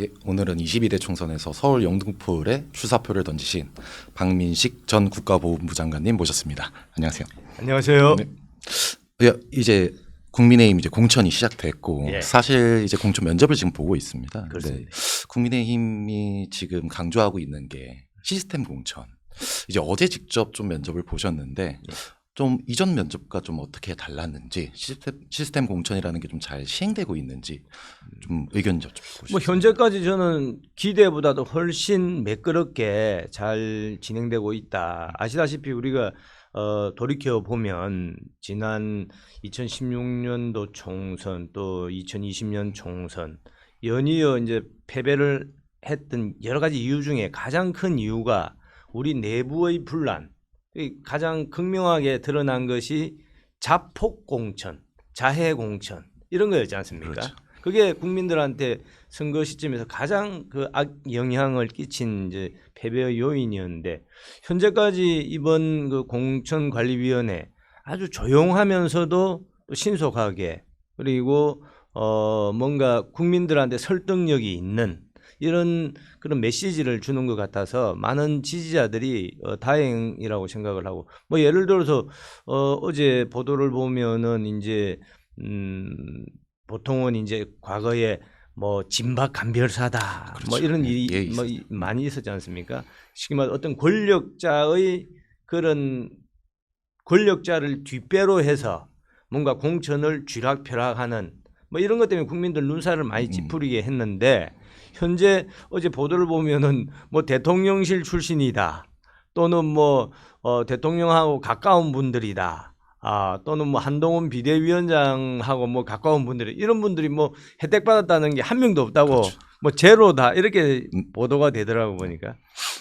예, 오늘은 22대 총선에서 서울 영등포을에 출사표를 던지신 박민식 전 국가보훈부 장관님 모셨습니다. 안녕하세요. 안녕하세요. 네. 예, 이제 국민의힘 이제 공천이 시작됐고 예. 사실 이제 공천 면접을 지금 보고 있습니다. 그렇습니다. 국민의힘이 지금 강조하고 있는 게 시스템 공천. 이제 어제 직접 좀 면접을 보셨는데 좀 이전 면접과 좀 어떻게 달랐는지 시스템 공천이라는 게 좀 잘 시행되고 있는지 좀 의견 여쭤보시죠. 뭐 현재까지 저는 기대보다도 훨씬 매끄럽게 잘 진행되고 있다. 아시다시피 우리가 돌이켜 보면 지난 2016년도 총선 또 2020년 총선 연이어 이제 패배를 했던 여러 가지 이유 중에 가장 큰 이유가 우리 내부의 분란. 가장 극명하게 드러난 것이 자폭 공천, 자해 공천 이런 거였지 않습니까? 그렇죠. 그게 국민들한테 선거 시점에서 가장 그 악영향을 끼친 이제 패배의 요인이었는데 현재까지 이번 그 공천관리위원회 아주 조용하면서도 또 신속하게 그리고 뭔가 국민들한테 설득력이 있는 이런 그런 메시지를 주는 것 같아서 많은 지지자들이 다행이라고 생각을 하고 뭐 예를 들어서 어제 보도를 보면은 이제 보통은 이제 과거에 뭐 진박 간별사다 그렇죠. 뭐 이런 예, 일이 예, 뭐 있었죠. 많이 있었지 않습니까? 쉽게 말해 어떤 권력자의 그런 권력자를 뒷배로 해서 뭔가 공천을 쥐락펴락하는 뭐 이런 것 때문에 국민들 눈살을 많이 찌푸리게 했는데 현재 어제 보도를 보면은 뭐 대통령실 출신이다 또는 뭐 대통령하고 가까운 분들이다 또는 뭐 한동훈 비대위원장하고 뭐 가까운 분들이 이런 분들이 뭐 혜택 받았다는 게 한 명도 없다고 그렇죠. 뭐 제로다 이렇게 보도가 되더라고 보니까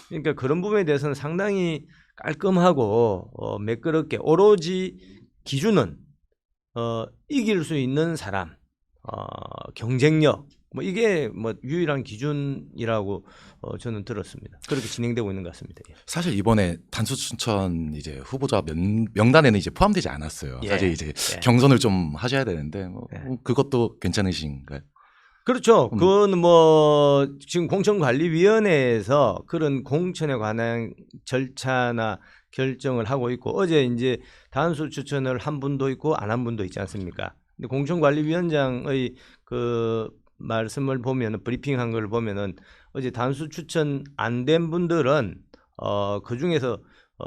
그러니까 그런 부분에 대해서는 상당히 깔끔하고 매끄럽게 오로지 기준은 이길 수 있는 사람 경쟁력 뭐 이게 뭐 유일한 기준이라고 저는 들었습니다. 그렇게 진행되고 있는 것 같습니다. 예. 사실 이번에 단수 추천 이제 후보자 명단에는 이제 포함되지 않았어요. 예. 사실 이제 예. 경선을 좀 하셔야 되는데 뭐 예. 그것도 괜찮으신가요? 그렇죠. 그건 뭐 지금 공천관리위원회에서 그런 공천에 관한 절차나 결정을 하고 있고 어제 이제 단수 추천을 한 분도 있고 안 한 분도 있지 않습니까? 근데 공천관리위원장의 그 말씀을 보면은 브리핑한 걸 보면은 어제 단수 추천 안 된 분들은 그 중에서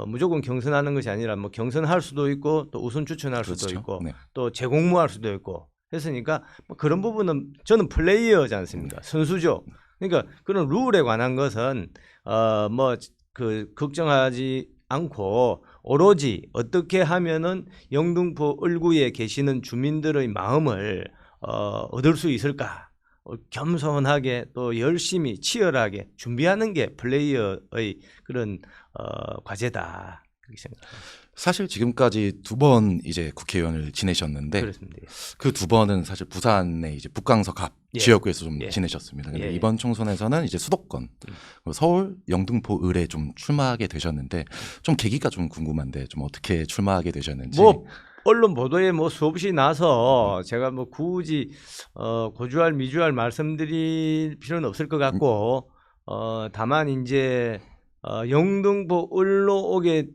무조건 경선하는 것이 아니라 뭐 경선할 수도 있고 또 우선 추천할 수도 그렇죠. 있고 네. 또 재공모할 수도 있고 했으니까 뭐 그런 부분은 저는 플레이어지 않습니까? 선수죠. 그러니까 그런 룰에 관한 것은 뭐 그 걱정하지 않고 오로지 어떻게 하면은 영등포 을구에 계시는 주민들의 마음을 얻을 수 있을까? 겸손하게 또 열심히 치열하게 준비하는 게 플레이어의 그런 과제다. 그렇게 생각합니다. 사실 지금까지 두 번 이제 국회의원을 지내셨는데 그렇습니다. 그 두 번은 사실 부산의 이제 북강석 앞 예. 지역구에서 좀 예. 지내셨습니다. 근데 예. 이번 총선에서는 이제 수도권 서울 영등포 을에 좀 출마하게 되셨는데 좀 계기가 좀 궁금한데 좀 어떻게 출마하게 되셨는지. 뭐 언론 보도에 뭐 수없이 나서 제가 뭐 굳이 고주할 미주할 말씀드릴 필요는 없을 것 같고 다만 이제 영등포 을로 오게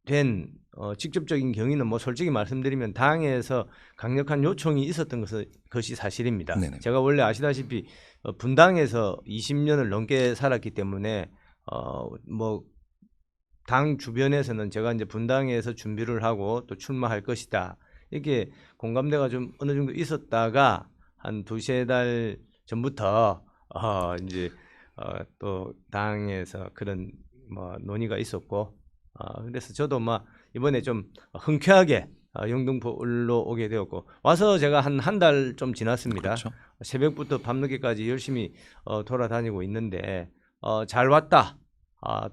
된 직접적인 경위는 뭐 솔직히 말씀드리면 당에서 강력한 요청이 있었던 것이 사실입니다. 네네. 제가 원래 아시다시피 분당에서 20년을 넘게 살았기 때문에 뭐 당 주변에서는 제가 이제 분당에서 준비를 하고 또 출마할 것이다. 이렇게 공감대가 좀 어느 정도 있었다가 한 두세 달 전부터 이제 또 당에서 그런 뭐 논의가 있었고 그래서 저도 막 이번에 좀 흔쾌하게 영등포을로 오게 되었고 와서 제가 한 달 좀 지났습니다. 그렇죠. 새벽부터 밤늦게까지 열심히 돌아다니고 있는데 잘 왔다.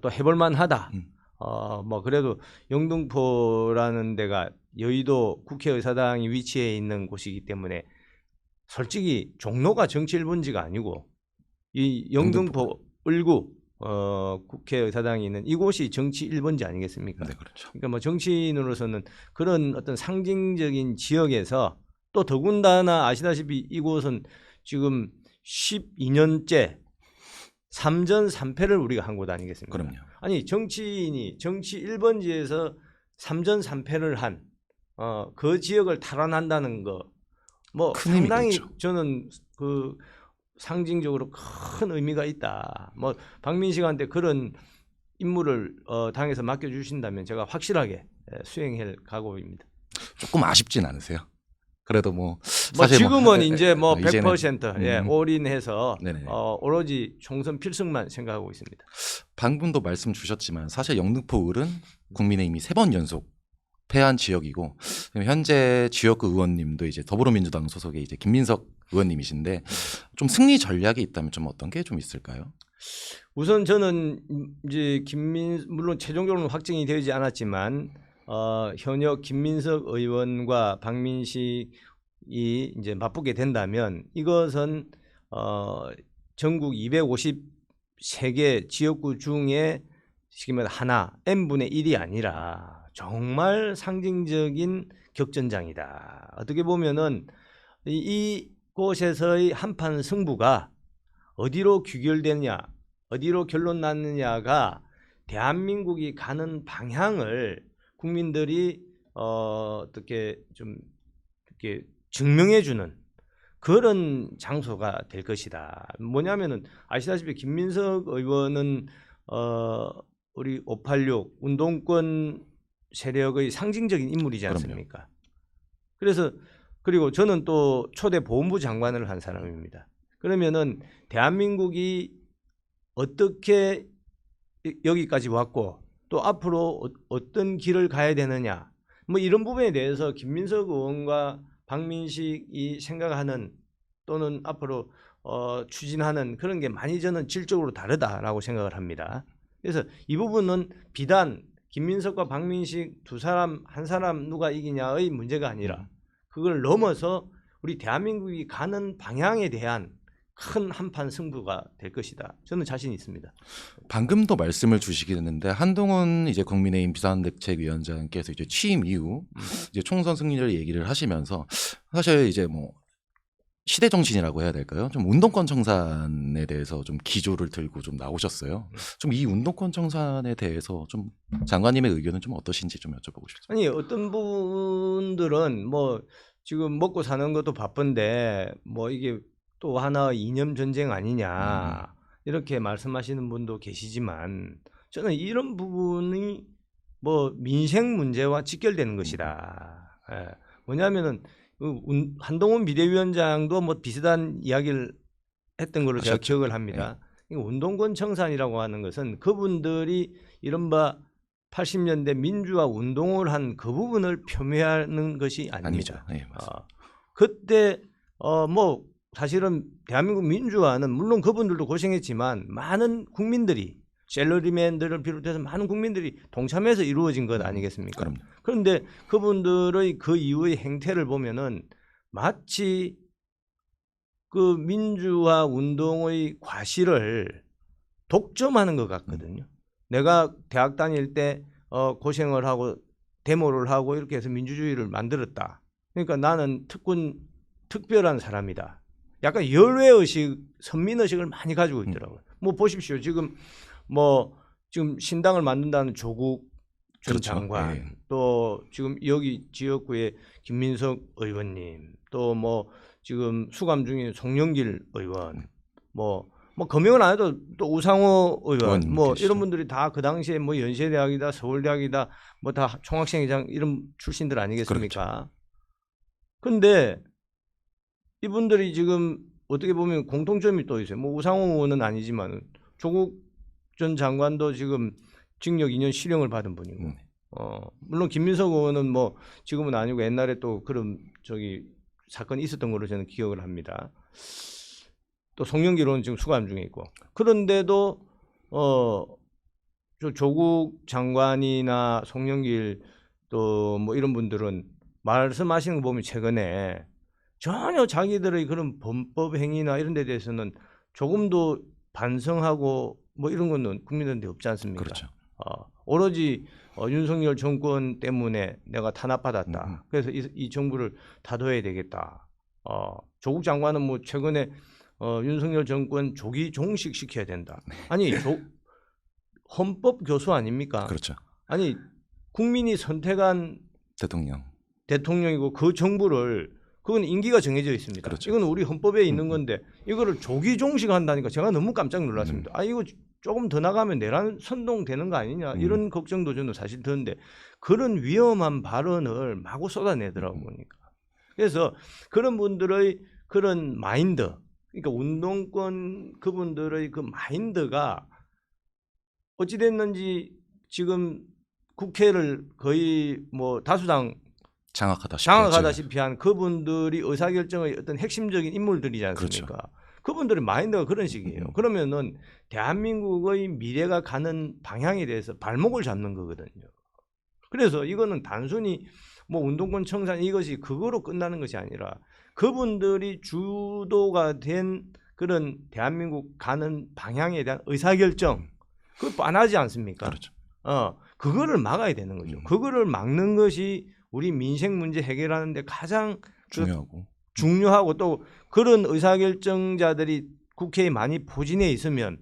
또 해볼만 하다. 뭐 그래도 영등포라는 데가 여의도 국회의사당이 위치해 있는 곳이기 때문에 솔직히 종로가 정치 1번지가 아니고 이 영등포 을구 국회의사당이 있는 이곳이 정치 1번지 아니겠습니까? 네, 그렇죠. 그러니까 뭐 정치인으로서는 그런 어떤 상징적인 지역에서 또 더군다나 아시다시피 이곳은 지금 12년째 삼전 삼패를 우리가 한 곳 아니겠습니까? 그럼요. 아니 정치인이 정치 1번지에서 삼전 삼패를 한 그 지역을 탈환한다는 거 뭐 큰 의미가 상당히 있죠. 저는 그 상징적으로 큰 의미가 있다. 뭐 박민식한테 그런 임무를 당에서 맡겨주신다면 제가 확실하게 수행할 각오입니다. 조금 아쉽진 않으세요? 그래도 뭐 뭐 사실 지금은 이제 뭐 이제는 100% 예, 올인해서 네네. 오로지 총선 필승만 생각하고 있습니다. 방금도 말씀 주셨지만 사실 영등포 을은 국민의힘이 3번 연속 패한 지역이고 현재 지역구 의원님도 이제 더불어민주당 소속의 이제 김민석 의원님이신데 좀 승리 전략이 있다면 좀 어떤 게 좀 있을까요? 우선 저는 이제 물론 최종적으로는 확정이 되지 않았지만 현역 김민석 의원과 박민식이 이제 맞붙게 된다면 이것은 전국 253개 지역구 중에 지금 하나 n분의 1이 아니라 정말 상징적인 격전장이다. 어떻게 보면은 이곳에서의 한판 승부가 어디로 귀결되느냐, 어디로 결론 났느냐가 대한민국이 가는 방향을 국민들이 어떻게 좀 이렇게 증명해주는 그런 장소가 될 것이다. 뭐냐면은 아시다시피 김민석 의원은 우리 586 운동권 세력의 상징적인 인물이지 않습니까? 그래서 그리고 저는 또 초대 보훈부 장관을 한 사람입니다. 그러면은 대한민국이 어떻게 여기까지 왔고 또 앞으로 어떤 길을 가야 되느냐 뭐 이런 부분에 대해서 김민석 의원과 박민식이 생각하는 또는 앞으로 추진하는 그런 게 많이 저는 질적으로 다르다라고 생각을 합니다. 그래서 이 부분은 비단 김민석과 박민식 두 사람 한 사람 누가 이기냐의 문제가 아니라 그걸 넘어서 우리 대한민국이 가는 방향에 대한 큰 한판 승부가 될 것이다. 저는 자신 있습니다. 방금도 말씀을 주시긴 했는데 한동훈 이제 국민의힘 비상대책위원장께서 이제 취임 이후 이제 총선 승리를 얘기를 하시면서 사실 이제 뭐 시대 정신이라고 해야 될까요? 좀 운동권 청산에 대해서 좀 기조를 들고 좀 나오셨어요. 좀 이 운동권 청산에 대해서 좀 장관님의 의견은 좀 어떠신지 좀 여쭤보고 싶습니다. 아니 어떤 분들은 뭐 지금 먹고 사는 것도 바쁜데 뭐 이게 또 하나 이념 전쟁 아니냐 이렇게 말씀하시는 분도 계시지만 저는 이런 부분이 뭐 민생 문제와 직결되는 것이다. 예. 뭐냐면은 한동훈 비대위원장도 뭐 비슷한 이야기를 했던 걸로 제가 하셨죠. 기억을 합니다. 운동권 청산이라고 하는 것은 그분들이 이른바 80년대 민주화 운동을 한 그 부분을 폄훼하는 것이 아니죠. 아닙니다. 네, 맞습니다. 그때 뭐 사실은 대한민국 민주화는 물론 그분들도 고생했지만 많은 국민들이 셀러리맨들을 비롯해서 많은 국민들이 동참해서 이루어진 것 아니겠습니까? 그럼요. 그런데 그분들의 그 이후의 행태를 보면은 마치 그 민주화 운동의 과실을 독점하는 것 같거든요. 내가 대학 다닐 때 고생을 하고 데모를 하고 이렇게 해서 민주주의를 만들었다. 그러니까 나는 특별한 사람이다. 약간 열외의식, 선민의식을 많이 가지고 있더라고요. 뭐 보십시오. 지금 지금 신당을 만든다는 조국 전 그렇죠. 장관, 예. 또 지금 여기 지역구의 김민석 의원님, 또 뭐 지금 수감 중인 송영길 의원, 뭐 거명을 안 해도 또 우상호 의원, 뭐 계시죠. 이런 분들이 다 그 당시에 뭐 연세대학이다, 서울대학이다, 뭐 다 총학생회장 이런 출신들 아니겠습니까? 그런데 이분들이 지금 어떻게 보면 공통점이 또 있어요. 뭐 우상호 의원은 아니지만 조국 전 장관도 지금 징역 2년 실형을 받은 분이고, 물론 김민석 의원은 뭐 지금은 아니고 옛날에 또 그런 사건이 있었던 걸로 저는 기억을 합니다. 또 송영길 의원은 지금 수감 중에 있고, 그런데도 조국 장관이나 송영길 또 뭐 이런 분들은 말씀하시는 거 보면 최근에 전혀 자기들의 그런 범법 행위나 이런 데 대해서는 조금도 반성하고 뭐 이런 거는 국민들한테 없지 않습니까? 그렇죠. 오로지 윤석열 정권 때문에 내가 탄압받았다. 그래서 이 정부를 다뤄야 되겠다. 조국 장관은 뭐 최근에 윤석열 정권 조기 종식시켜야 된다. 아니 헌법 교수 아닙니까? 그렇죠. 아니 국민이 선택한 대통령. 대통령이고 그 정부를 그건 임기가 정해져 있습니다. 그렇죠. 이건 우리 헌법에 있는 건데 이거를 조기 종식한다니까 제가 너무 깜짝 놀랐습니다. 아 이거 조금 더 나가면 내란 선동되는 거 아니냐 이런 걱정도 저는 사실 드는데 그런 위험한 발언을 마구 쏟아내더라고 보니까. 그래서 그런 분들의 그런 마인드, 그러니까 운동권 그분들의 그 마인드가 어찌됐는지 지금 국회를 거의 뭐 다수당 장악하다시피 한 그분들이 의사결정의 어떤 핵심적인 인물들이지 않습니까? 그렇죠. 그분들의 마인드가 그런 식이에요. 그러면은 대한민국의 미래가 가는 방향에 대해서 발목을 잡는 거거든요. 그래서 이거는 단순히 뭐 운동권 청산 이것이 그거로 끝나는 것이 아니라 그분들이 주도가 된 그런 대한민국 가는 방향에 대한 의사결정 그거 뻔하지 않습니까? 그렇죠. 그거를 막아야 되는 거죠. 그거를 막는 것이 우리 민생 문제 해결하는 데 가장 중요하고 또 그런 의사결정자들이 국회에 많이 포진해 있으면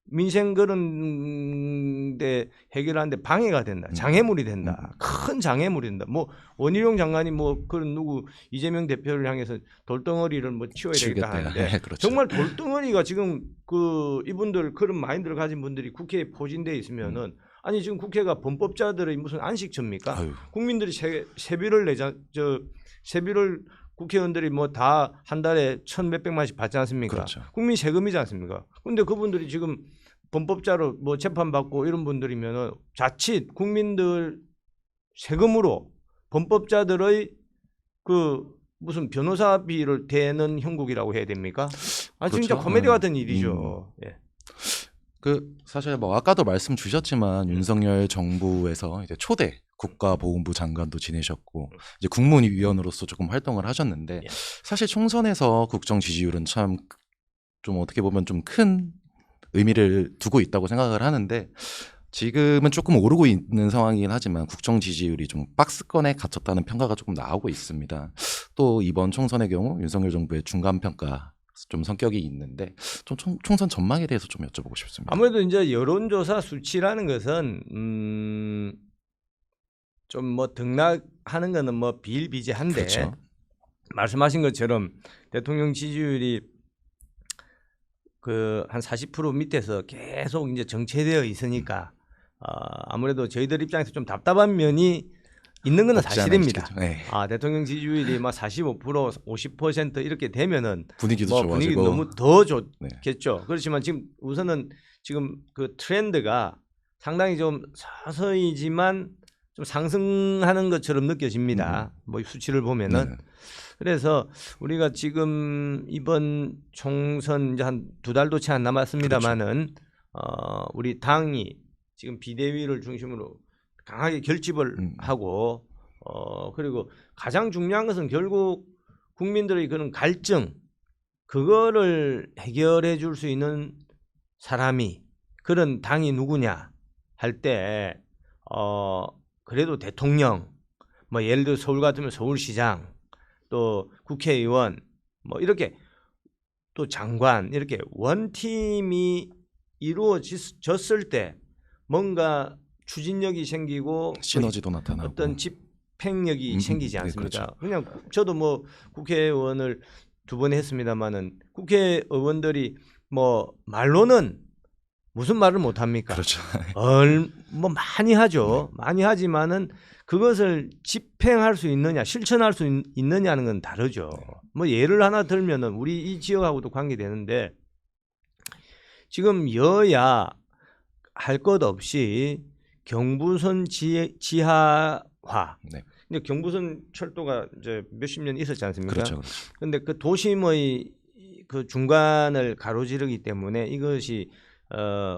민생 그런 데 해결하는데 방해가 된다. 장애물이 된다. 큰 장애물이 된다. 뭐 원희룡 장관이 뭐 그런 누구 이재명 대표를 향해서 돌덩어리를 뭐 치워야 되겠다 하는데 네, 그렇죠. 정말 돌덩어리가 지금 그 이분들 그런 마인드를 가진 분들이 국회에 포진돼 있으면은 아니 지금 국회가 범법자들의 무슨 안식처입니까? 국민들이 세비를 세비를 국회의원들이 뭐 다 한 달에 1,000몇백만씩 받지 않습니까? 그렇죠. 국민 세금이지 않습니까? 근데 그분들이 지금 범법자로 뭐 재판받고 이런 분들이면은 자칫 국민들 세금으로 범법자들의 그 무슨 변호사비를 대는 형국이라고 해야 됩니까? 아 그렇죠. 진짜 코미디 같은 일이죠. 예. 그 사실 뭐 아까도 말씀 주셨지만 윤석열 정부에서 이제 초대 국가보훈부 장관도 지내셨고 이제 국무위원으로서 조금 활동을 하셨는데 사실 총선에서 국정 지지율은 참 좀 어떻게 보면 좀 큰 의미를 두고 있다고 생각을 하는데 지금은 조금 오르고 있는 상황이긴 하지만 국정 지지율이 좀 박스권에 갇혔다는 평가가 조금 나오고 있습니다. 또 이번 총선의 경우 윤석열 정부의 중간 평가 좀 성격이 있는데 좀 총선 전망에 대해서 좀 여쭤보고 싶습니다. 아무래도 이제 여론조사 수치라는 것은 좀 뭐 등락하는 거는 뭐 비일비재한데 그렇죠. 말씀하신 것처럼 대통령 지지율이 그 한 40% 밑에서 계속 이제 정체되어 있으니까 아무래도 저희들 입장에서 좀 답답한 면이 있는 건 사실입니다. 네. 대통령 지지율이 막 45%, 50% 이렇게 되면은 분위기도 뭐 좋아지고 분위기 너무 더 좋겠죠. 그렇지만 지금 우선은 지금 그 트렌드가 상당히 좀 서서히지만 좀 상승하는 것처럼 느껴집니다. 뭐 수치를 보면은. 그래서 우리가 지금 이번 총선 이제 한 2달도 채 안 남았습니다만은 우리 당이 지금 비대위를 중심으로 강하게 결집을 하고 그리고 가장 중요한 것은 결국 국민들의 그런 갈증 그거를 해결해 줄 수 있는 사람이 그런 당이 누구냐 할 때 그래도 대통령 뭐 예를 들어 서울 같으면 서울시장 또 국회의원 뭐 이렇게 또 장관 이렇게 원팀이 이루어졌을 때 뭔가 추진력이 생기고 시너지도 나타나고 어떤 집행력이 생기지 않습니까? 그렇죠. 그냥 저도 뭐 국회의원을 2번 했습니다마는 국회의원들이 뭐 말로는 무슨 말을 못 합니까? 그렇죠. 뭐 많이 하죠. 많이 하지만은 그것을 집행할 수 있느냐, 실천할 수 있느냐는 건 다르죠. 뭐 예를 하나 들면은 우리 이 지역하고도 관계되는데 지금 여야 할 것 없이 경부선 지하화. 네. 근데 경부선 철도가 이제 몇십 년 있었지 않습니까? 그렇죠. 근데 그 도심의 그 중간을 가로지르기 때문에 이것이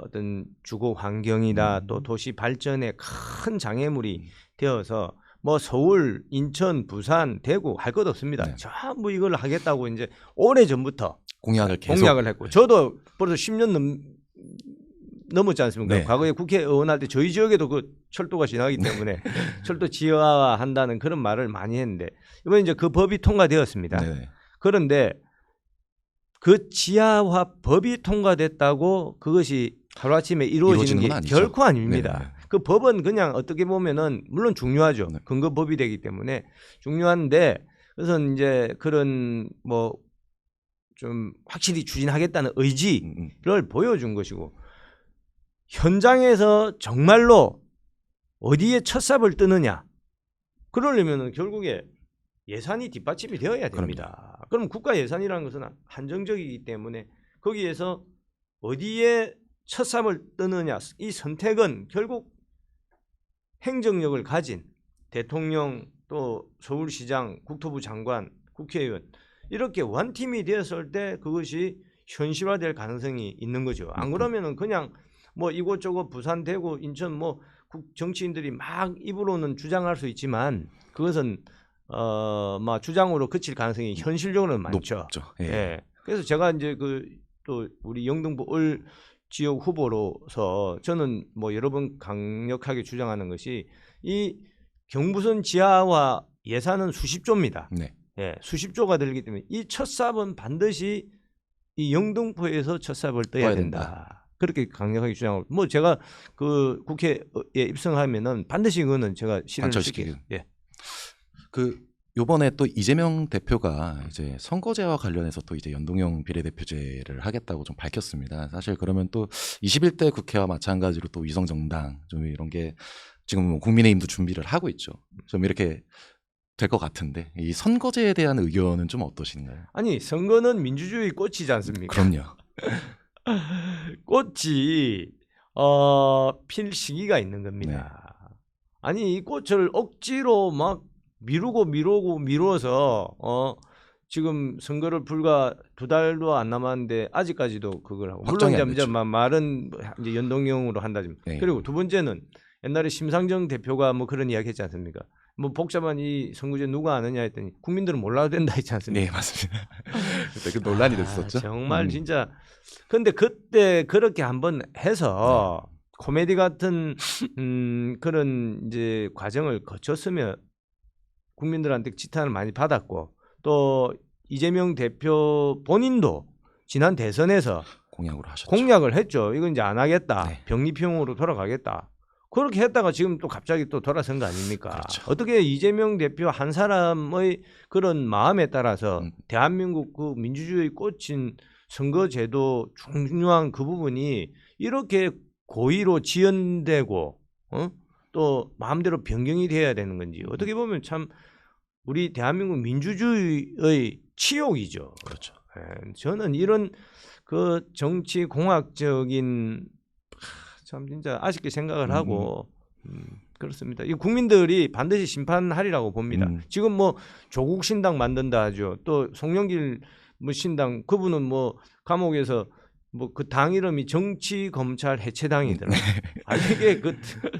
어떤 주거 환경이다 또 도시 발전에 큰 장애물이 되어서 뭐 서울, 인천, 부산, 대구 할 것 없습니다. 네. 전부 이걸 하겠다고 이제 오래 전부터 공약을 했고 저도 벌써 10년 넘었지 않습니까? 네. 과거에 국회의원 할 때 저희 지역에도 그 철도가 지나가기 때문에 철도 지하화한다는 그런 말을 많이 했는데 이번에 이제 그 법이 통과되었습니다. 네. 그런데 그 지하화 법이 통과됐다고 그것이 하루아침에 이루어지는 이루어지는 게 건 아니죠. 결코 아닙니다. 네네. 그 법은 그냥 어떻게 보면은 물론 중요하죠. 네. 근거법이 되기 때문에 중요한데 그래서 이제 그런 뭐 좀 확실히 추진하겠다는 의지를 보여준 것이고 현장에서 정말로 어디에 첫삽을 뜨느냐 그러려면은 결국에 예산이 뒷받침이 되어야 됩니다. 그럼 국가 예산이라는 것은 한정적이기 때문에 거기에서 어디에 첫삽을 뜨느냐 이 선택은 결국 행정력을 가진 대통령 또 서울시장, 국토부 장관, 국회의원 이렇게 원팀이 되었을 때 그것이 현실화될 가능성이 있는 거죠. 안 그러면은 그냥 뭐 이곳저곳 부산, 대구, 인천 뭐 정치인들이 막 입으로는 주장할 수 있지만 그것은 막 주장으로 그칠 가능성이 현실적으로는 많죠. 높죠. 예. 예. 그래서 제가 이제 그 또 우리 영등포 을 지역 후보로서 저는 뭐 여러 번 강력하게 주장하는 것이 이 경부선 지하화 예산은 수십조입니다. 네. 예, 수십조가 들기 때문에 이 첫삽은 반드시 이 영등포에서 첫삽을 떠야 된다. 그렇게 강력하게 주장하고 뭐 제가 그 국회에 입성하면은 반드시 그거는 제가 실현을 관철시키기. 시키겠. 예. 그 요번에 또 이재명 대표가 이제 선거제와 관련해서 또 이제 연동형 비례대표제를 하겠다고 좀 밝혔습니다. 사실 그러면 또 21대 국회와 마찬가지로 또 위성정당 좀 이런 게 지금 뭐 국민의힘도 준비를 하고 있죠. 좀 이렇게 될 것 같은데 이 선거제에 대한 의견은 좀 어떠신가요? 아니 선거는 민주주의 꽃이지 않습니까? 그럼요. 꽃이 필 시기가 있는 겁니다. 아니 이 꽃을 억지로 막 미루어서 지금 선거를 불과 2달도 안 남았는데 아직까지도 그걸 하고 물론 확정이 안 이제 됐죠. 말은 이제 연동형으로 한다지만 네. 그리고 두 번째는 옛날에 심상정 대표가 뭐 그런 이야기 했지 않습니까? 뭐 복잡한 이 선거제 누가 아느냐 했더니 국민들은 몰라도 된다 했지 않습니까? 네, 맞습니다. 그때 그 논란이 됐었죠. 정말 진짜 근데 그때 그렇게 한번 해서 코미디 같은 그런 이제 과정을 거쳤으면 국민들한테 지탄을 많이 받았고 또 이재명 대표 본인도 지난 대선에서 공약으로 하셨죠. 공약을 했죠. 이건 이제 안 하겠다. 네. 병리평으로 돌아가겠다. 그렇게 했다가 지금 또 갑자기 또 돌아선 거 아닙니까? 그렇죠. 어떻게 이재명 대표 한 사람의 그런 마음에 따라서 대한민국 그 민주주의 꽃인 선거제도 중요한 그 부분이 이렇게 고의로 지연되고 또 마음대로 변경이 돼야 되는 건지 어떻게 보면 참 우리 대한민국 민주주의의 치욕이죠. 그렇죠. 저는 이런 그 정치 공학적인 참 진짜 아쉽게 생각을 하고 그렇습니다. 이 국민들이 반드시 심판하리라고 봅니다. 지금 뭐 조국 신당 만든다 하죠. 또 송영길 뭐 신당 그분은 뭐 감옥에서 뭐 그 당 이름이 정치검찰 해체당이더라고요. 이게 그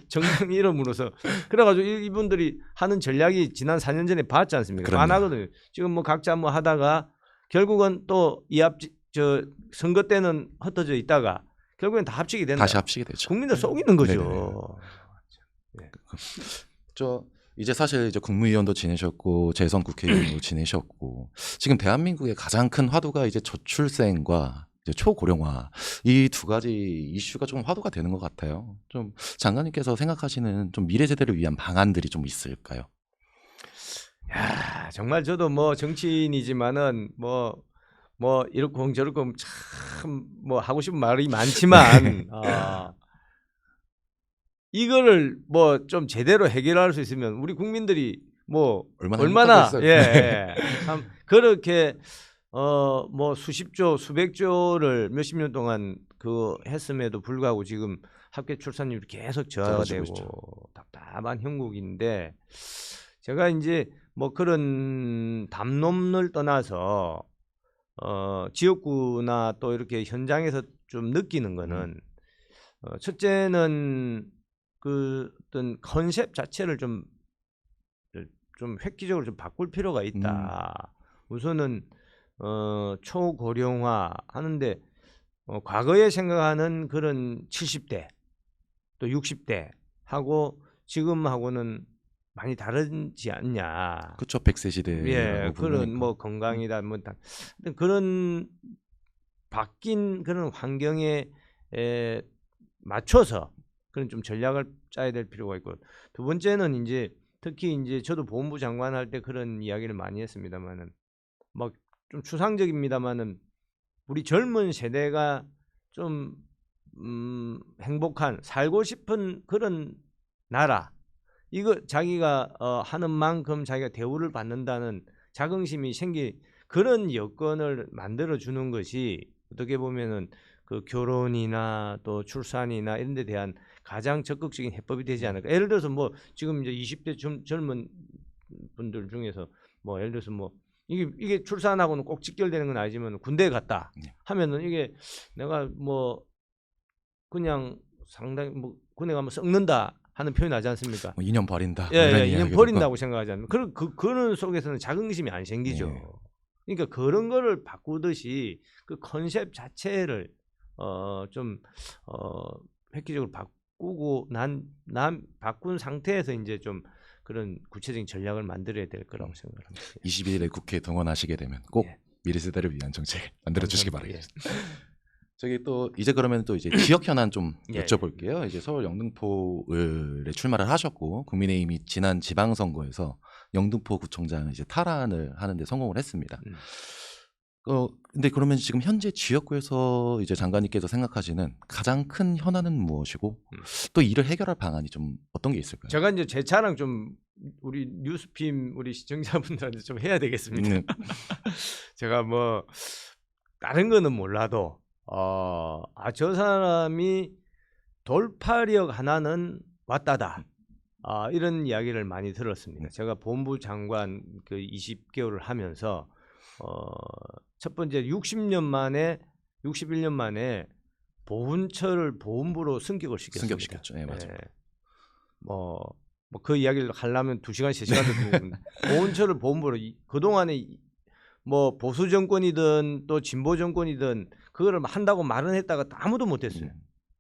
정당 이름으로서 그래가지고 이분들이 하는 전략이 지난 4년 전에 봤지 않습니까? 그럼요. 안 하거든요. 지금 뭐 각자 뭐 하다가 결국은 또 이 선거 때는 흩어져 있다가 결국엔 다 합치게 된다. 다시 합치게 되죠. 국민들 속이는 거죠. 저 이제 사실 이제 국무위원도 지내셨고 재선 국회의원도 지내셨고 지금 대한민국의 가장 큰 화두가 이제 저출생과 이제 초고령화 이 두 가지 이슈가 좀 화두가 되는 것 같아요. 좀 장관님께서 생각하시는 좀 미래 세대를 위한 방안들이 좀 있을까요? 야, 정말 저도 뭐 정치인이지만은 뭐 이렇고 저렇고 참 뭐 하고 싶은 말이 많지만 이거를 뭐 좀 제대로 해결할 수 있으면 우리 국민들이 뭐 얼마나 참 그렇게 뭐 수십조 수백조를 몇십 년 동안 그 했음에도 불구하고 지금 합계 출산율이 계속 저하가 되고 답답한 형국인데 제가 이제 뭐 그런 담론을 떠나서 지역구나 또 이렇게 현장에서 좀 느끼는 거는 첫째는 그 어떤 컨셉 자체를 좀 획기적으로 좀 바꿀 필요가 있다. 우선은 초고령화 하는데 과거에 생각하는 그런 70대 또 60대 하고 지금하고는 많이 다르지 않냐. 그렇죠. 100세 시대. 예, 그런 뭐 건강이다 뭐 그런 바뀐 그런 환경에 맞춰서 그런 좀 전략을 짜야 될 필요가 있고, 두 번째는 이제 특히 이제 저도 보훈부 장관 할 때 그런 이야기를 많이 했습니다만은 막 좀 추상적입니다만은 우리 젊은 세대가 좀 행복한 살고 싶은 그런 나라, 이거 자기가 하는 만큼 자기가 대우를 받는다는 자긍심이 생길 그런 여건을 만들어 주는 것이 어떻게 보면은 그 결혼이나 또 출산이나 이런 데 대한 가장 적극적인 해법이 되지 않을까. 예를 들어서 뭐 지금 이제 20대 젊은 분들 중에서 뭐 예를 들어서 뭐 이게 출산하고는 꼭 직결되는 건 아니지만 군대에 갔다 하면은 이게 내가 뭐 그냥 상당히 뭐 군에 가면 썩는다 하는 표현 하지 않습니까? 뭐 2년 버린다. 예, 이런 예, 2년 이야기도 버린다고 생각하지 않는 그런 속에서는 자긍심이 안 생기죠. 예. 그러니까 그런 거를 바꾸듯이 그 컨셉 자체를 좀 획기적으로 바꾸고 난 바꾼 상태에서 이제 좀 그런 구체적인 전략을 만들어야 될 거라고 생각합니다. 22일에 국회에 등원하시게 되면 꼭 예. 미래 세대를 위한 정책을 만들어 주시기 감사합니다. 바라겠습니다. 저기 또 이제 그러면 또 이제 지역 현안 좀 예. 여쭤볼게요. 이제 서울 영등포에 출마를 하셨고 국민의힘이 지난 지방선거에서 영등포 구청장을 이제 탈환을 하는데 성공을 했습니다. 근데 그러면 지금 현재 지역구에서 이제 장관님께서 생각하시는 가장 큰 현안은 무엇이고 또 이를 해결할 방안이 좀 어떤 게 있을까요? 제가 이제 제 차랑 좀 우리 뉴스핌 우리 시청자분들한테 좀 해야 되겠습니다. 네. 제가 뭐 다른 거는 몰라도 저 사람이 돌파력 하나는 왔다다. 이런 이야기를 많이 들었습니다. 제가 본부 장관 그 20개월을 하면서 첫 번째 61년 만에 보훈처를 보훈부로 승격을 시켰습니다. 승격시켰죠. 네, 맞아요. 뭐 그 이야기를 하려면 2시간, 3시간도 되는데 보훈처를 보훈부로 그동안에 뭐 보수 정권이든 또 진보 정권이든 그거를 한다고 말은 했다가 아무도 못 했어요.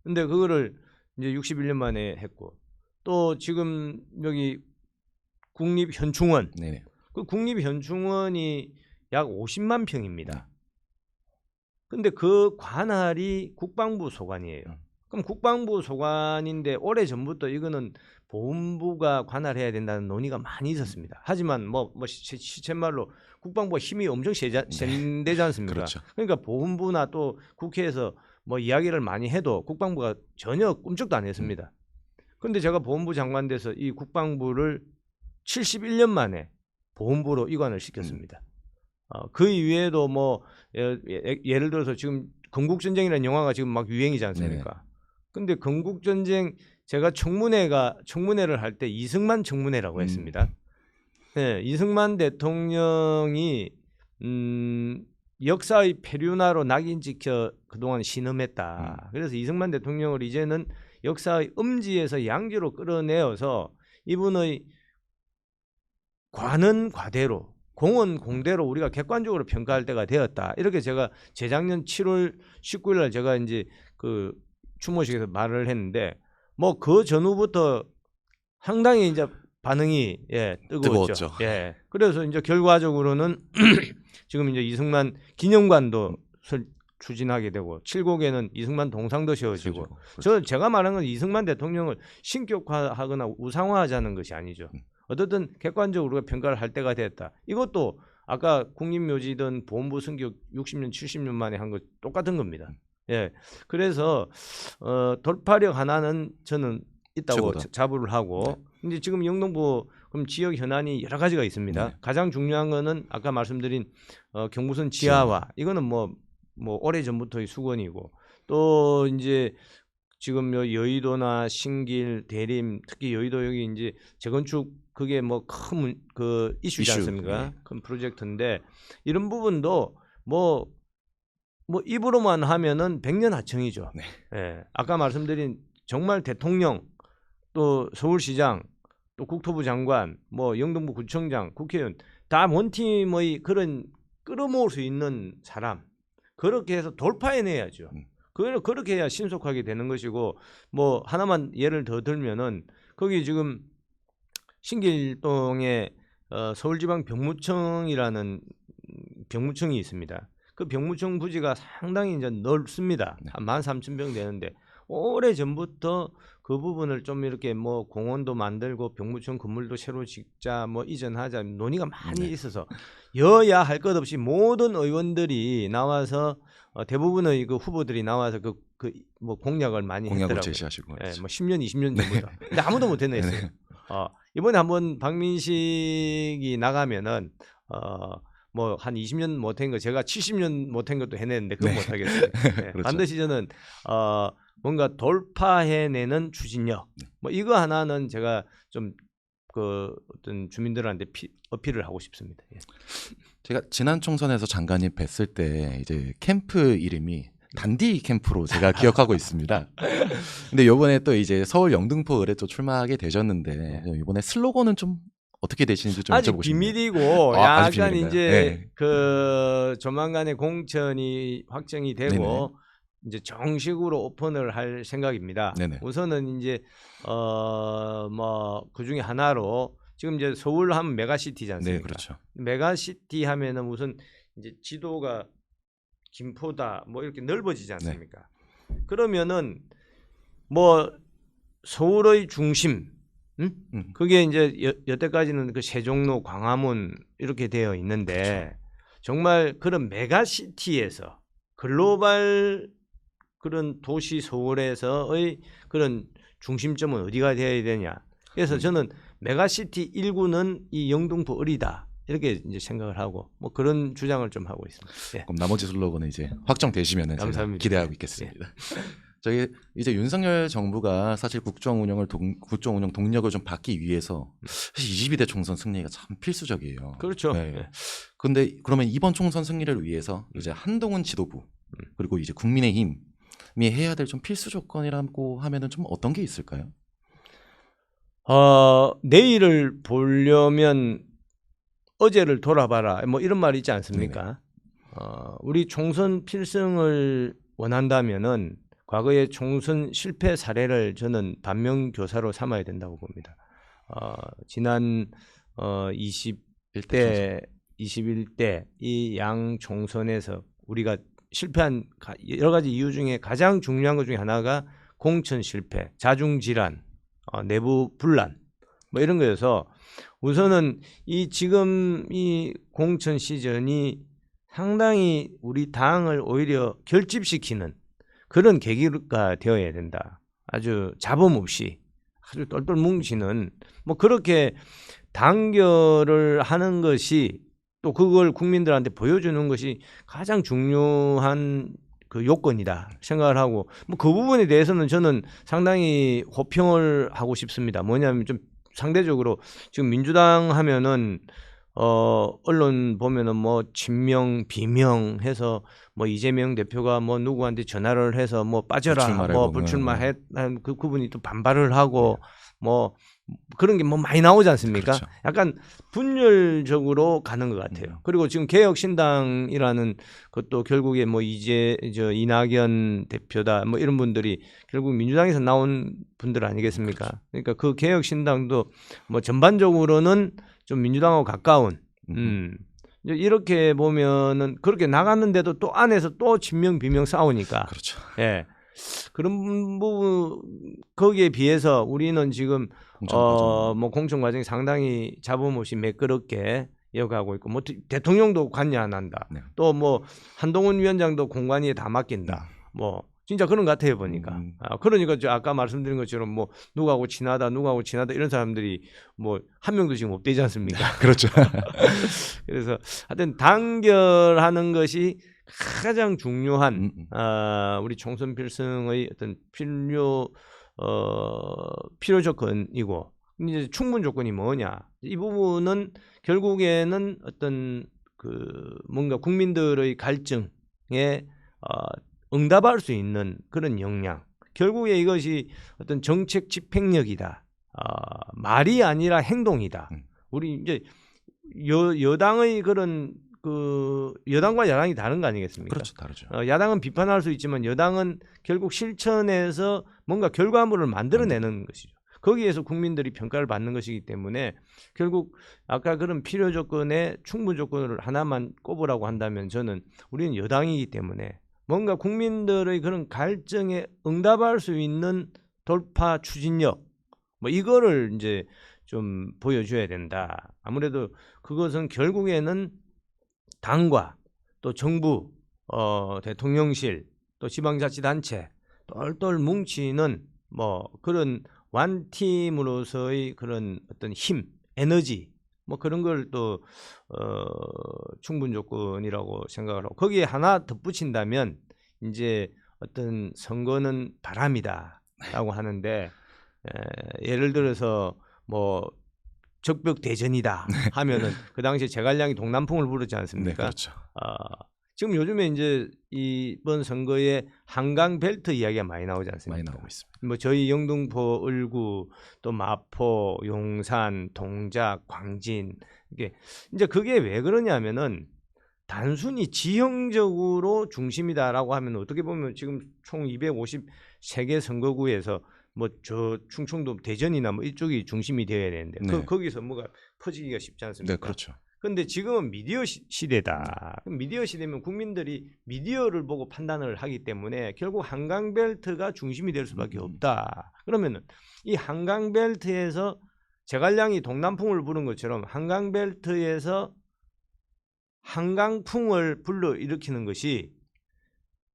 근데 그거를 이제 61년 만에 했고, 또 지금 여기 국립현충원. 네네. 그 국립현충원이 약 50만 평입니다. 근데 그 관할이 국방부 소관이에요. 그럼 국방부 소관인데 오래전부터 이거는 보훈부가 관할해야 된다는 논의가 많이 있었습니다. 하지만 뭐 시쳇말로 국방부가 힘이 엄청 센데지 않습니까? 그렇죠. 그러니까 보훈부나 또 국회에서 뭐 이야기를 많이 해도 국방부가 전혀 꿈쩍도 안 했습니다. 그런데 제가 보훈부 장관 돼서 이 국방부를 71년 만에 보훈부로 이관을 시켰습니다. 그 이외에도 뭐 예를 들어서 지금 건국전쟁이라는 영화가 지금 막 유행이지 않습니까? 네네. 근데 건국전쟁 제가 청문회를 할 때 이승만 청문회라고 했습니다. 네, 이승만 대통령이 역사의 페류나로 낙인 찍혀 그동안 신음했다. 그래서 이승만 대통령을 이제는 역사의 음지에서 양지로 끌어내어서 이분의 과는 과대로 공은 공대로 우리가 객관적으로 평가할 때가 되었다. 이렇게 제가 재작년 7월 19일 날 제가 이제 그 추모식에서 말을 했는데 뭐 그 전후부터 상당히 이제 반응이 뜨거웠죠. 예. 그래서 이제 결과적으로는 지금 이제 이승만 기념관도 추진하게 되고 칠곡에는 이승만 동상도 세워지고 제가 말한 건 이승만 대통령을 신격화하거나 우상화하자는 것이 아니죠. 어쨌든 객관적으로 우리가 평가를 할 때가 됐다. 이것도 아까 국립묘지든 보훈부 승격 60년 70년 만에 한 거 똑같은 겁니다. 예. 그래서 돌파력 하나는 저는 있다고 자부를 하고 이제 지금 영등포 그럼 지역 현안이 여러 가지가 있습니다. 네. 가장 중요한 거는 아까 말씀드린 경부선 지하화. 이거는 뭐 오래전부터의 수건이고, 또 이제 지금 여의도나 신길, 대림, 특히 여의도 여기 이제 재건축 그게 뭐 큰 그 이슈지 않습니까? 네. 큰 프로젝트인데 이런 부분도 뭐 입으로만 하면은 100년 하청이죠. 네. 예. 아까 말씀드린 정말 대통령, 또 서울시장, 또 국토부 장관, 뭐 영등포 구청장, 국회의원 다 원팀의 그런 끌어모을 수 있는 사람, 그렇게 해서 돌파해내야죠. 그렇게 해야 신속하게 되는 것이고, 뭐 하나만 예를 더 들면은 거기 지금 신길동에 서울지방병무청이라는 병무청이 있습니다. 그 병무청 부지가 상당히 이제 넓습니다. 네. 한 13,000평 되는데 오래 전부터 그 부분을 좀 이렇게 뭐 공원도 만들고 병무청 건물도 새로 짓자 뭐 이전하자 논의가 많이 네. 있어서 여야 할 것 없이 모든 의원들이 나와서 대부분의 그 후보들이 나와서 그 뭐 공약을 많이 공약을 했더라고요. 제시하시고 예, 그렇죠. 뭐 10년, 20년 전부터. 근데 아무도 못 해냈어요. 네네. 이번에 한번 박민식이 나가면은 뭐 한 20년 못한 거 제가 70년 못한 것도 해냈는데 그건 네. 못 하겠어요. 네, 그렇죠. 반드시 저는 뭔가 돌파해내는 추진력 뭐 이거 하나는 제가 좀 그 어떤 주민들한테 어필을 하고 싶습니다. 예. 제가 지난 총선에서 장관님 뵀을 때 이제 캠프 이름이 단디 캠프로 제가 기억하고 있습니다. 근데 이번에 또 이제 서울 영등포 을에 또 출마하게 되셨는데 이번에 슬로건은 좀 어떻게 되시는지 좀 아직 여쭤보고 싶네요. 비밀이고 아직 약간 비밀인가요? 이제 네. 그 조만간에 공천이 확정이 되고 네네. 이제 정식으로 오픈을 할 생각입니다. 네네. 우선은 이제 뭐 그 중에 하나로 지금 이제 서울 하면 메가시티지 않습니까? 네, 그렇죠. 메가시티 하면은 우선 이제 지도가 김포다 뭐 이렇게 넓어지지 않습니까? 그러면은 뭐 서울의 중심 그게 이제 여태까지는 그 세종로, 광화문 이렇게 되어 있는데 정말 그런 메가시티에서 글로벌 그런 도시 서울에서의 그런 중심점은 어디가 되어야 되냐. 그래서 저는 메가시티 1구는 이 영등포 을이다. 이렇게 이제 생각을 하고 뭐 그런 주장을 좀 하고 있습니다. 예. 그럼 나머지 슬로건은 이제 확정되시면 제가 감사합니다. 기대하고 있겠습니다. 저희 이제 윤석열 정부가 사실 국정 운영 동력을 좀 받기 위해서 사실 22대 총선 승리가 참 필수적이에요. 그렇죠. 네. 예. 근데 그러면 이번 총선 승리를 위해서 이제 한동훈 지도부 그리고 이제 국민의힘이 해야 될 좀 필수 조건이라고 하면은 좀 어떤 게 있을까요? 내일을 보려면 어제를 돌아봐라. 뭐 이런 말이 있지 않습니까? 우리 총선 필승을 원한다면은 과거의 총선 실패 사례를 저는 반면교사로 삼아야 된다고 봅니다. 지난 21대 이 양 총선에서 우리가 실패한 여러 가지 이유 중에 가장 중요한 것 중에 하나가 공천 실패, 자중 질환, 내부 분란 뭐 이런 거여서 우선은 이 지금 이 공천 시즌이 상당히 우리 당을 오히려 결집시키는 그런 계기가 되어야 된다. 아주 잡음 없이 아주 똘똘 뭉치는 뭐 그렇게 단결을 하는 것이 또 그걸 국민들한테 보여주는 것이 가장 중요한 그 요건이다 생각을 하고 뭐 그 부분에 대해서는 저는 상당히 호평을 하고 싶습니다. 뭐냐면 좀 상대적으로 지금 민주당 하면은 언론 보면은 뭐 친명 비명 해서 뭐 이재명 대표가 뭐 누구한테 전화를 해서 뭐 빠져라 뭐 불출마해 그분이 또 반발을 하고 뭐 그런 게 뭐 많이 나오지 않습니까? 그렇죠. 약간 분열적으로 가는 것 같아요. 그리고 지금 개혁신당이라는 것도 결국에 뭐 이낙연 대표다 뭐 이런 분들이 결국 민주당에서 나온 분들 아니겠습니까? 그러니까 그 개혁신당도 뭐 전반적으로는 좀 민주당하고 가까운 이제 이렇게 보면은 그렇게 나갔는데도 또 안에서 또 친명 비명 싸우니까 그렇죠. 예. 그런 부분 거기에 비해서 우리는 지금 뭐 공천 과정이 상당히 잡음 없이 매끄럽게 이어가고 있고 뭐 대통령도 관여 안 한다. 네. 또 뭐 한동훈 위원장도 공관위에 다 맡긴다. 뭐 진짜 그런 것 같아요 보니까. 그러니까 저 아까 말씀드린 것처럼 뭐 누구하고 친하다 이런 사람들이 뭐 한 명도 지금 없대지 않습니까? 그렇죠. 그래서 하여튼 단결하는 것이 가장 중요한 우리 총선 필승의 어떤 필요 조건이고 이제 충분 조건이 뭐냐 이 부분은 결국에는 어떤 그 뭔가 국민들의 갈증에 응답할 수 있는 그런 역량 결국에 이것이 어떤 정책 집행력이다 말이 아니라 행동이다 우리 이제 여당의 그런 그 여당과 야당이 다른 거 아니겠습니까? 그렇죠, 다르죠. 야당은 비판할 수 있지만 여당은 결국 실천해서 뭔가 결과물을 만들어내는 것이죠. 거기에서 국민들이 평가를 받는 것이기 때문에 결국 아까 그런 필요 조건에 충분 조건을 하나만 꼽으라고 한다면 저는 우리는 여당이기 때문에 뭔가 국민들의 그런 갈증에 응답할 수 있는 돌파 추진력 뭐 이거를 이제 좀 보여줘야 된다. 아무래도 그것은 결국에는 당과 또 정부, 대통령실, 또 지방자치단체 똘똘 뭉치는 뭐 그런 완팀으로서의 그런 어떤 힘, 에너지 뭐 그런 걸 또 충분 조건이라고 생각을 하고 거기에 하나 덧붙인다면 이제 어떤 선거는 바람이다라고 하는데 예를 들어서 뭐 적벽 대전이다 하면은 그 당시에 제갈량이 동남풍을 부르지 않습니까? 네, 그렇죠. 지금 요즘에 이제 이번 선거에 한강 벨트 이야기가 많이 나오지 않습니까? 많이 나오고 있습니다. 뭐 저희 영등포, 을구, 또 마포, 용산, 동작, 광진 이게 이제 그게 왜 그러냐면은 단순히 지형적으로 중심이다라고 하면 어떻게 보면 지금 총 253개 선거구에서 뭐 저 충청도 대전이나 뭐 이쪽이 중심이 되어야 되는데 네. 거기서 뭐가 퍼지기가 쉽지 않습니까? 네, 그렇죠. 근데 지금은 미디어 시대다. 그럼 미디어 시대면 국민들이 미디어를 보고 판단을 하기 때문에 결국 한강벨트가 중심이 될 수밖에 없다. 그러면은 이 한강벨트에서 제갈량이 동남풍을 부른 것처럼 한강벨트에서 한강풍을 불러일으키는 것이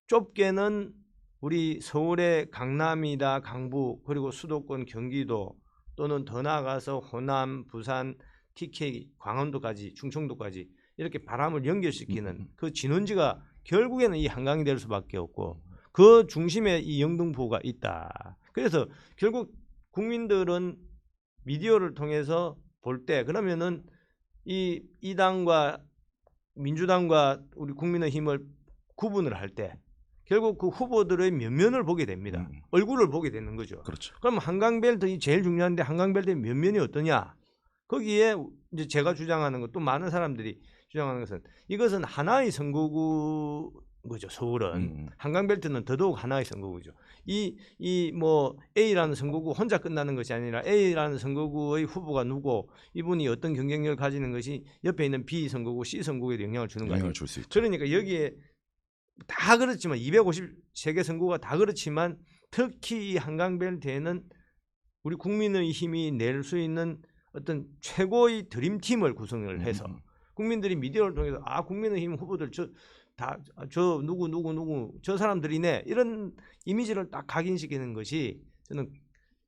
좁게는 우리 서울의 강남이다, 강북 그리고 수도권 경기도 또는 더 나아가서 호남, 부산, TK, 강원도까지 충청도까지 이렇게 바람을 연결시키는 그 진원지가 결국에는 이 한강이 될 수밖에 없고 그 중심에 이 영등포가 있다. 그래서 결국 국민들은 미디어를 통해서 볼 때 그러면은 이 당과 민주당과 우리 국민의힘을 구분을 할 때 결국 그 후보들의 면면을 보게 됩니다. 얼굴을 보게 되는 거죠. 그렇죠. 그럼 한강벨트 제일 중요한데 한강벨트의 면면이 어떠냐? 거기에 이제 제가 주장하는 것 또 많은 사람들이 주장하는 것은 이것은 하나의 선거구 거죠. 서울은 한강벨트는 더더욱 하나의 선거구죠. 이 뭐 A라는 선거구 혼자 끝나는 것이 아니라 A라는 선거구의 후보가 누구 이분이 어떤 경쟁력을 가지는 것이 옆에 있는 B 선거구, C 선거구에도 영향을 주는 거 아니에요. 영향을 줄 수 있죠. 그러니까 여기에 다 그렇지만 253개 선거가 다 그렇지만 특히 이 한강벨트에는 우리 국민의 힘이 낼 수 있는 어떤 최고의 드림팀을 구성을 해서 국민들이 미디어를 통해서 아 국민의힘 후보들 저 누구 저 사람들이네 이런 이미지를 딱 각인시키는 것이 저는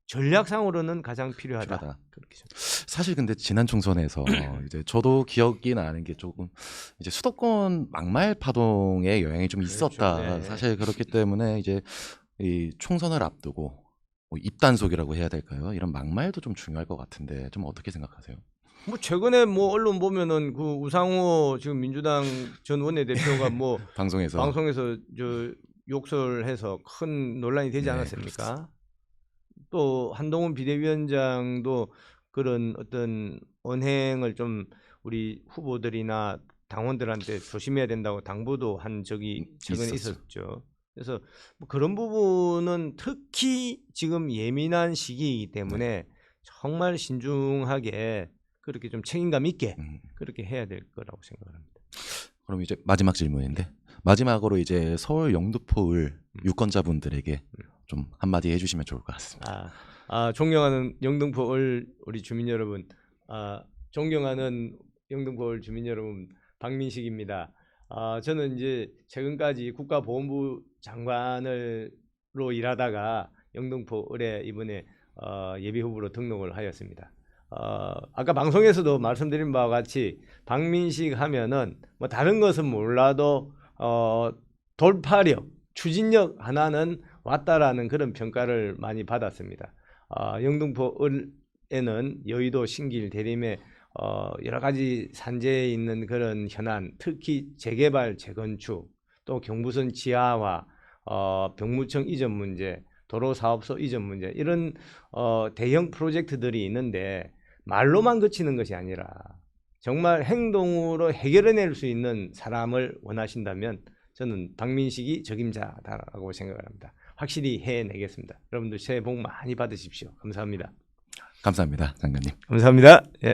전략상으로는 가장 필요하다. 그렇게 생각합니다. 사실 근데 지난 총선에서 이제 저도 기억이 나는 게 조금 이제 수도권 막말 파동의 영향이 좀 있었다. 그렇죠. 네. 사실 그렇기 때문에 이제 이 총선을 앞두고 뭐 입단속이라고 해야 될까요? 이런 막말도 좀 중요할 것 같은데 좀 어떻게 생각하세요? 뭐 최근에 뭐 언론 보면은 그 우상호 지금 민주당 전 원내대표가 뭐 방송에서 저 욕설해서 큰 논란이 되지 네, 않았습니까? 또 한동훈 비대위원장도 그런 어떤 언행을 좀 우리 후보들이나 당원들한테 조심해야 된다고 당부도 한 적이 최근에 있었죠. 있었죠. 그래서 뭐 그런 부분은 특히 지금 예민한 시기이기 때문에 정말 신중하게 그렇게 좀 책임감 있게 그렇게 해야 될 거라고 생각을 합니다. 그럼 이제 마지막 질문인데 마지막으로 이제 서울 영등포을 유권자분들에게 좀 한마디 해주시면 좋을 것 같습니다. 존경하는 영등포을 우리 주민 여러분, 존경하는 영등포을 주민 여러분, 박민식입니다. 저는 이제 최근까지 국가보훈부 장관으로 일하다가 영등포을에 이번에 예비 후보로 등록을 하였습니다. 아까 방송에서도 말씀드린 바와 같이 박민식 하면은 뭐 다른 것은 몰라도 돌파력, 추진력 하나는 왔다라는 그런 평가를 많이 받았습니다. 영등포을에는 여의도 신길 대림에 여러 가지 산재에 있는 그런 현안, 특히 재개발, 재건축, 또 경부선 지하화, 병무청 이전 문제, 도로사업소 이전 문제 이런 대형 프로젝트들이 있는데 말로만 그치는 것이 아니라 정말 행동으로 해결해낼 수 있는 사람을 원하신다면 저는 박민식이 적임자다라고 생각을 합니다. 확실히 해내겠습니다. 여러분들 새해 복 많이 받으십시오. 감사합니다. 감사합니다, 장관님. 감사합니다. 예.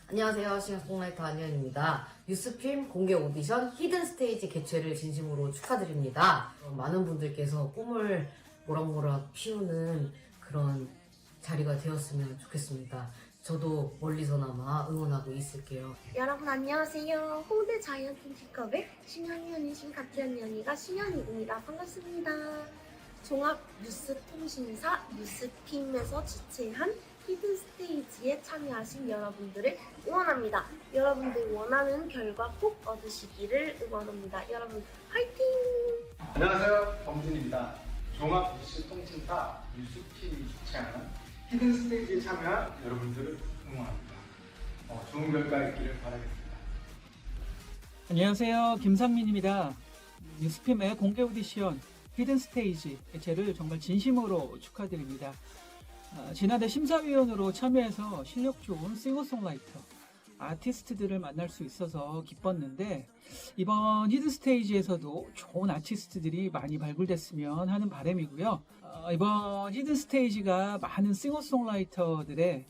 안녕하세요. 싱어송라이터 안현입니다. 뉴스필 공개 오디션 히든 스테이지 개최를 진심으로 축하드립니다. 많은 분들께서 꿈을 모락모락 피우는 그런 자리가 되었으면 좋겠습니다. 저도 멀리서나마 응원하고 있을게요. 여러분 안녕하세요. 홍대 자이언트 픽업의 신현이신 가트현이가 신현이입니다. 반갑습니다. 종합 뉴스 통신사 뉴스팀에서 주최한 히든 스테이지에 참여하신 여러분들을 응원합니다. 여러분들 원하는 결과 꼭 얻으시기를 응원합니다. 여러분 화이팅! 안녕하세요. 범준입니다. 종합 뉴스 통신사 뉴스팀이 주최하는 히든 스테이지에 참여한 여러분들을 응원합니다. 좋은 결과 있기를 바라겠습니다. 안녕하세요. 김상민입니다. 뉴스핌의 공개 오디션 히든 스테이지 개최를 정말 진심으로 축하드립니다. 지난해 심사위원으로 참여해서 실력 좋은 싱어송라이터, 아티스트들을 만날 수 있어서 기뻤는데 이번 히든 스테이지에서도 좋은 아티스트들이 많이 발굴됐으면 하는 바람이고요. 이번 히든 스테이지가 많은 싱어송라이터들의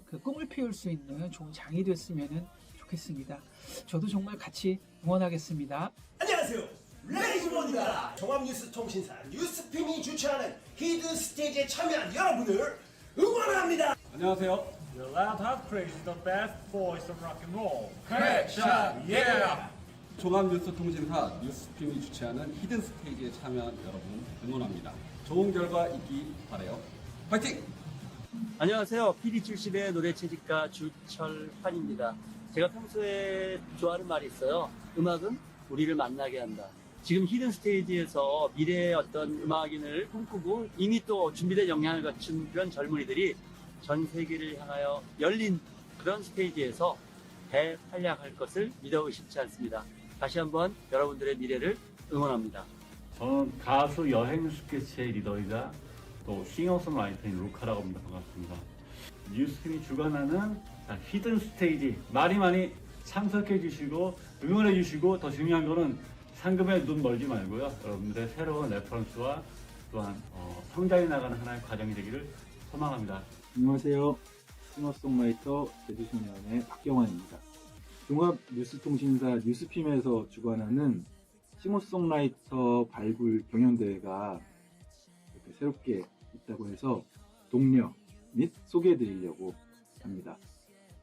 그 꿈을 피울 수 있는 좋은 장이 됐으면 좋겠습니다. 저도 정말 같이 응원하겠습니다. 안녕하세요. 레이즈먼입니다. 종합뉴스 통신사 뉴스핌이 주최하는 히든 스테이지에 참여한 여러분을 응원합니다. 안녕하세요. The Loud Hot Crazy, the best voice of rock and roll. Headshot, yeah! 종합뉴스 통신사 뉴스팀이 주최하는 히든 스테이지에 참여한 여러분 응원합니다. 좋은 결과 있기 바라요. 파이팅! 안녕하세요. PD 출신의 노래 채집가 주철환입니다. 제가 평소에 좋아하는 말이 있어요. 음악은 우리를 만나게 한다. 지금 히든 스테이지에서 미래의 어떤 음악인을 꿈꾸고 이미 또 준비된 역량을 갖춘 그런 젊은이들이 전 세계를 향하여 열린 그런 스테이지에서 대활약할 것을 믿어 의심치 않습니다. 다시 한번 여러분들의 미래를 응원합니다. 저는 가수 여행 스케치의 리더이자 또 싱어송라이터인 루카라고 합니다. 반갑습니다. 뉴스팀이 주관하는 히든 스테이지 많이 참석해 주시고 응원해 주시고 더 중요한 거는 상금에 눈 멀지 말고요. 여러분들의 새로운 레퍼런스와 또한 성장해 나가는 하나의 과정이 되기를 소망합니다. 안녕하세요. 싱어송라이터 제주소년의 박경환입니다. 종합뉴스통신사 뉴스핌에서 주관하는 싱어송라이터 발굴 경연대회가 이렇게 새롭게 있다고 해서 독려 및 소개해드리려고 합니다.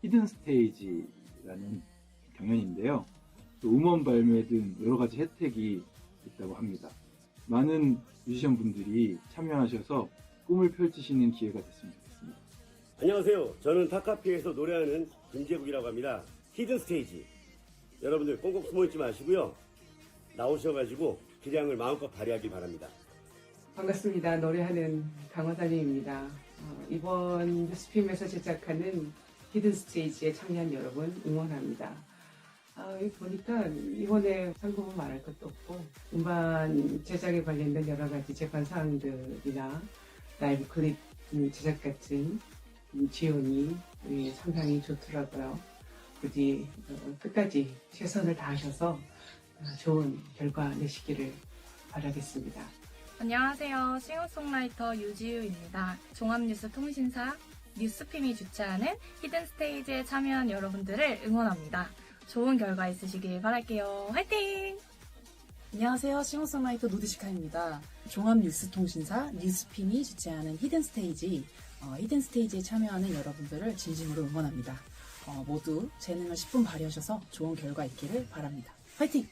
히든 스테이지라는 경연인데요. 또 음원 발매 등 여러 가지 혜택이 있다고 합니다. 많은 뮤지션 분들이 참여하셔서 꿈을 펼치시는 기회가 됐으면 좋겠습니다. 안녕하세요. 저는 타카피에서 노래하는 김재국이라고 합니다. 히든 스테이지. 여러분들 꽁꽁 숨어있지 마시고요. 나오셔가지고 기량을 마음껏 발휘하길 바랍니다. 반갑습니다. 노래하는 강화달리입니다. 이번 뉴스핌에서 제작하는 히든 스테이지에 참여한 여러분 응원합니다. 여기 보니까 이번에 상금은 말할 것도 없고 음반 제작에 관련된 여러 가지 제반 사항들이나 라이브 클립 제작 같은 지원이 상당히 좋더라고요. 부디 끝까지 최선을 다하셔서 좋은 결과 내시기를 바라겠습니다. 안녕하세요. 싱어송라이터 유지우입니다. 종합뉴스 통신사 뉴스핌이 주최하는 히든 스테이지에 참여한 여러분들을 응원합니다. 좋은 결과 있으시길 바랄게요. 화이팅! 안녕하세요. 싱어송라이터 노드시카입니다. 종합뉴스통신사 뉴스핌이 주최하는 히든스테이지에 참여하는 여러분들을 진심으로 응원합니다. 모두 재능을 10분 발휘하셔서 좋은 결과 있기를 바랍니다. 화이팅!